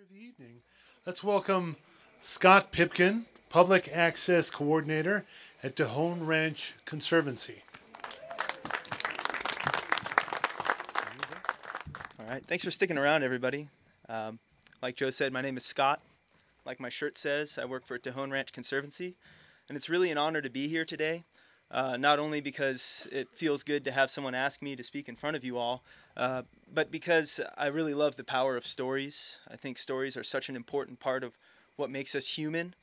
Speaker of the evening. Let's welcome Scot Pipkin, Public Access Coordinator at Tejon Ranch Conservancy. All right, thanks for sticking around, everybody. Like Joe said, my name is Scott. Like my shirt says, I work for Tejon Ranch Conservancy, and it's really an honor to be here today. Not only because it feels good to have someone ask me to speak in front of you all, but because I really love the power of stories. I think stories are such an important part of what makes us human.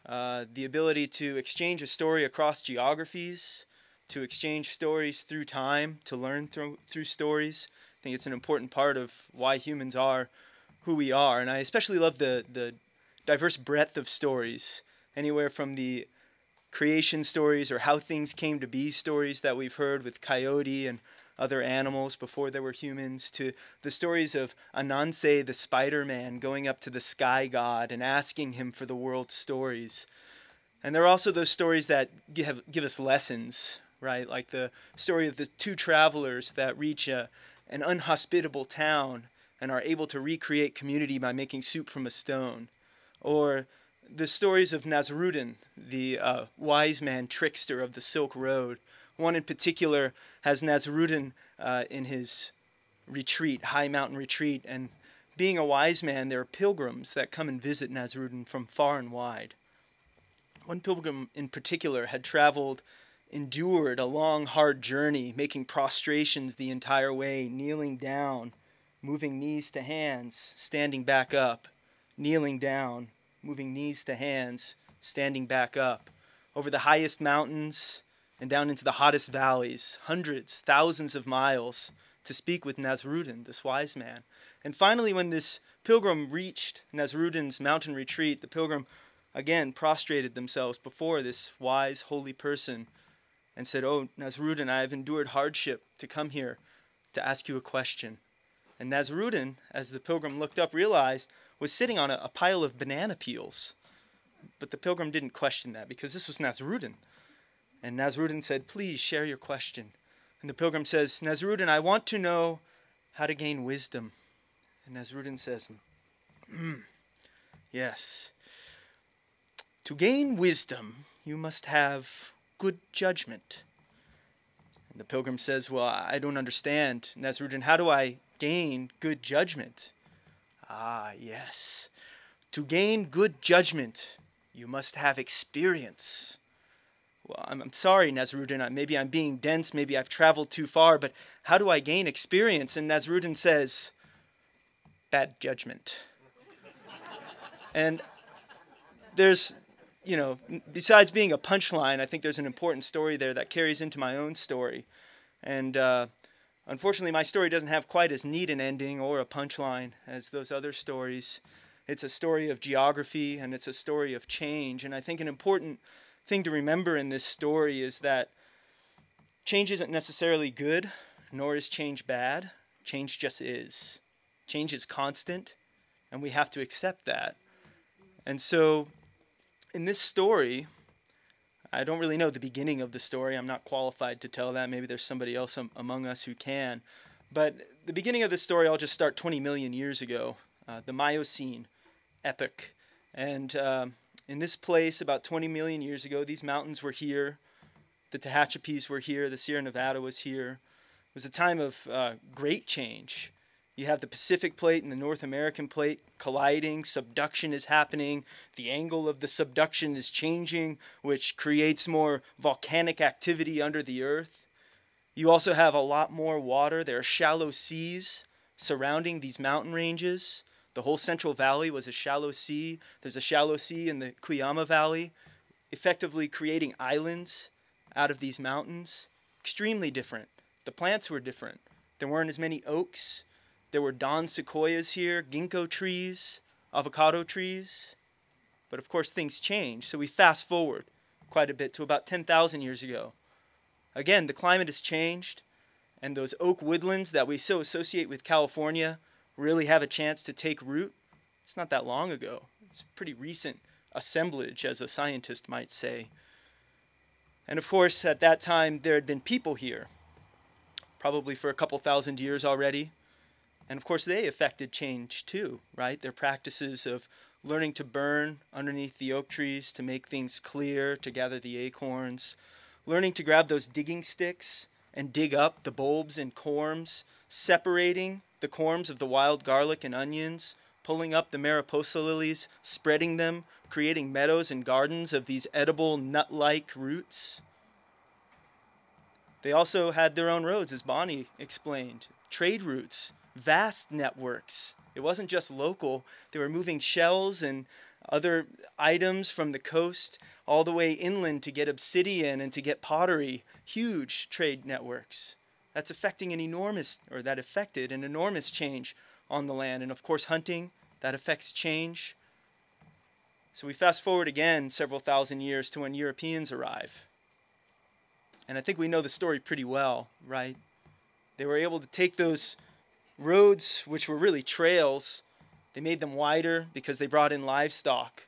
The ability to exchange a story across geographies, to exchange stories through time, to learn through stories. I think it's an important part of why humans are who we are. And I especially love the diverse breadth of stories, anywhere from the creation stories or how things came to be stories that we've heard with coyote and other animals before there were humans, to the stories of Ananse the Spider-Man going up to the sky god and asking him for the world's stories. And there are also those stories that give us lessons, right? Like the story of the two travelers that reach an unhospitable town and are able to recreate community by making soup from a stone. Or the stories of Nasrudin, the wise man trickster of the Silk Road. One in particular has Nasrudin in his retreat, high mountain retreat. And being a wise man, there are pilgrims that come and visit Nasrudin from far and wide. One pilgrim in particular had endured a long, hard journey, making prostrations the entire way, kneeling down, moving knees to hands, standing back up, kneeling down, moving knees to hands, standing back up, over the highest mountains and down into the hottest valleys, hundreds, thousands of miles, to speak with Nasrudin, this wise man. And finally, when this pilgrim reached Nasrudin's mountain retreat, the pilgrim again prostrated themselves before this wise, holy person and said, "Oh, Nasrudin, I have endured hardship to come here to ask you a question." And Nasrudin, as the pilgrim looked up, realized was sitting on a pile of banana peels. But the pilgrim didn't question that because this was Nasrudin. And Nasrudin said, "Please share your question." And the pilgrim says, "Nasrudin, I want to know how to gain wisdom." And Nasrudin says, "Yes. To gain wisdom, you must have good judgment." And the pilgrim says, "Well, I don't understand, Nasrudin. How do I gain good judgment?" "Ah, yes. To gain good judgment, you must have experience." "Well, I'm sorry, Nasrudin. Maybe I'm being dense. Maybe I've traveled too far. But how do I gain experience?" And Nasrudin says, "Bad judgment." And there's, besides being a punchline, I think there's an important story there that carries into my own story. And unfortunately, my story doesn't have quite as neat an ending or a punchline as those other stories. It's a story of geography, and it's a story of change. And I think an important thing to remember in this story is that change isn't necessarily good, nor is change bad. Change just is. Change is constant, and we have to accept that. And so, in this story, I don't really know the beginning of the story. I'm not qualified to tell that. Maybe there's somebody else among us who can. But the beginning of the story, I'll just start 20 million years ago, the Miocene epoch. And in this place, about 20 million years ago, these mountains were here. The Tehachapis were here. The Sierra Nevada was here. It was a time of great change. You have the Pacific plate and the North American plate colliding. Subduction is happening. The angle of the subduction is changing, which creates more volcanic activity under the earth. You also have a lot more water. There are shallow seas surrounding these mountain ranges. The whole Central Valley was a shallow sea. There's a shallow sea in the Cuyama Valley, effectively creating islands out of these mountains. Extremely different. The plants were different. There weren't as many oaks. There were Don sequoias here, ginkgo trees, avocado trees. But of course things change, so we fast forward quite a bit to about 10,000 years ago. Again, the climate has changed, and those oak woodlands that we so associate with California really have a chance to take root. It's not that long ago. It's a pretty recent assemblage, as a scientist might say. And of course, at that time, there had been people here, probably for a couple thousand years already. And of course, they affected change too, right? Their practices of learning to burn underneath the oak trees to make things clear, to gather the acorns, learning to grab those digging sticks and dig up the bulbs and corms, separating the corms of the wild garlic and onions, pulling up the Mariposa lilies, spreading them, creating meadows and gardens of these edible nut-like roots. They also had their own roads, as Bonnie explained, trade routes, vast networks. It wasn't just local. They were moving shells and other items from the coast all the way inland to get obsidian and to get pottery. Huge trade networks. That affected an enormous change on the land. And of course, hunting, that affects change. So we fast forward again several thousand years to when Europeans arrive. And I think we know the story pretty well, right? They were able to take those roads, which were really trails, they made them wider because they brought in livestock,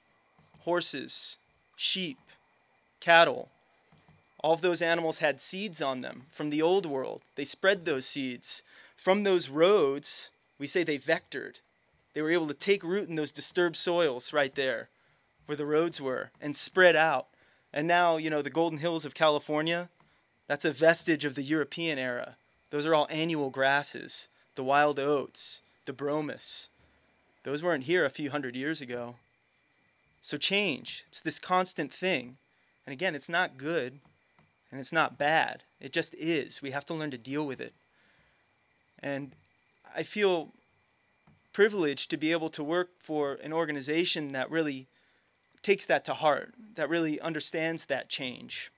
horses, sheep, cattle. All of those animals had seeds on them from the old world. They spread those seeds. From those roads, we say they vectored. They were able to take root in those disturbed soils right there where the roads were and spread out. And now, the Golden Hills of California, that's a vestige of the European era. Those are all annual grasses, the wild oats, the bromus. Those weren't here a few hundred years ago. So change, it's this constant thing. And again, it's not good and it's not bad. It just is. We have to learn to deal with it. And I feel privileged to be able to work for an organization that really takes that to heart, that really understands that change,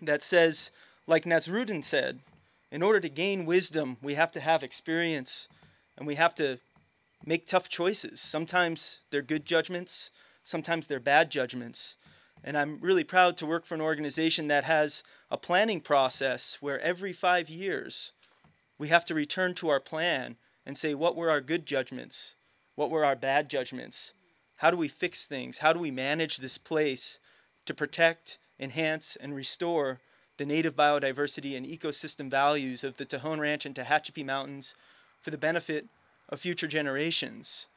that says, like Nasruddin said, in order to gain wisdom, we have to have experience and we have to make tough choices. Sometimes they're good judgments, sometimes they're bad judgments. And I'm really proud to work for an organization that has a planning process where every 5 years we have to return to our plan and say, what were our good judgments? What were our bad judgments? How do we fix things? How do we manage this place to protect, enhance, and restore the native biodiversity and ecosystem values of the Tejon Ranch and Tehachapi Mountains for the benefit of future generations?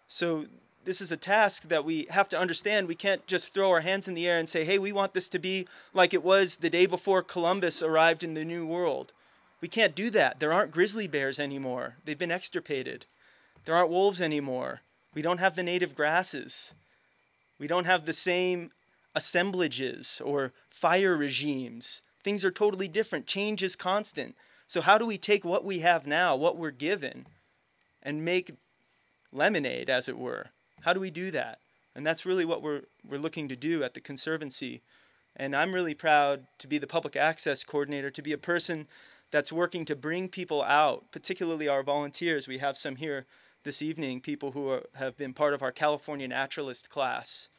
So this is a task that we have to understand. We can't just throw our hands in the air and say, hey, we want this to be like it was the day before Columbus arrived in the New World. We can't do that. There aren't grizzly bears anymore. They've been extirpated. There aren't wolves anymore. We don't have the native grasses. We don't have the same assemblages or fire regimes. Things are totally different. Change is constant. So how do we take what we have now, what we're given, and make lemonade, as it were? How do we do that? And that's really what we're looking to do at the Conservancy. And I'm really proud to be the public access coordinator, to be a person that's working to bring people out, particularly our volunteers. We have some here this evening, people who have been part of our California Naturalist class,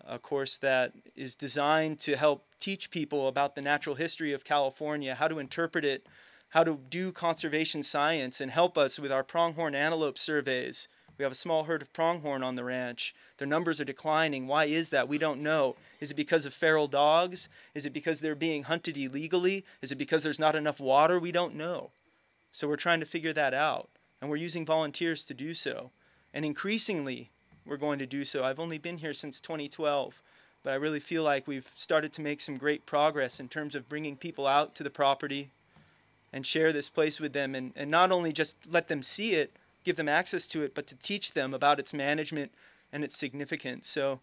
a course that is designed to help teach people about the natural history of California, how to interpret it, how to do conservation science, and help us with our pronghorn antelope surveys. We have a small herd of pronghorn on the ranch. Their numbers are declining. Why is that? We don't know. Is it because of feral dogs? Is it because they're being hunted illegally? Is it because there's not enough water? We don't know. So we're trying to figure that out. And we're using volunteers to do so. And increasingly, we're going to do so. I've only been here since 2012, but I really feel like we've started to make some great progress in terms of bringing people out to the property and share this place with them, and not only just let them see it, give them access to it, but to teach them about its management and its significance. So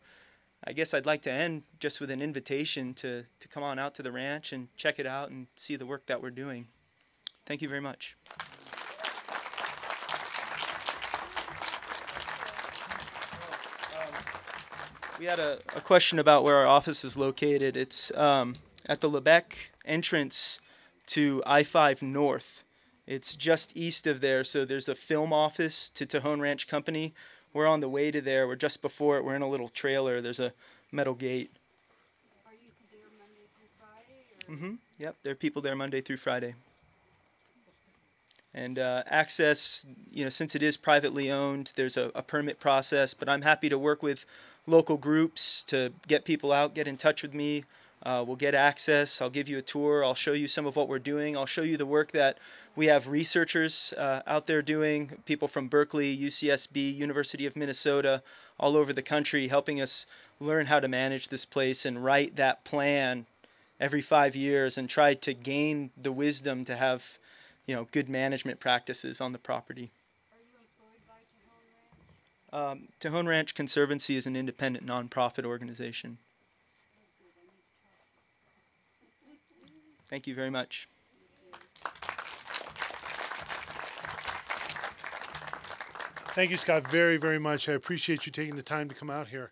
I guess I'd like to end just with an invitation to come on out to the ranch and check it out and see the work that we're doing. Thank you very much. We had a question about where our office is located. It's at the Lebec entrance to I-5 North. It's just east of there, so there's a film office to Tejon Ranch Company. We're on the way to there. We're just before it. We're in a little trailer. There's a metal gate. Are you there Monday through Friday? Or? Yep, there are people there Monday through Friday. And access, since it is privately owned, there's a permit process, but I'm happy to work with local groups to get people out, get in touch with me. We'll get access. I'll give you a tour. I'll show you some of what we're doing. I'll show you the work that we have researchers out there doing, people from Berkeley, UCSB, University of Minnesota, all over the country, helping us learn how to manage this place and write that plan every 5 years and try to gain the wisdom to have, good management practices on the property. Are you employed by Tejon Ranch? Tejon Ranch Conservancy is an independent nonprofit organization. Thank you very much. Thank you, Scott, very, very much. I appreciate you taking the time to come out here.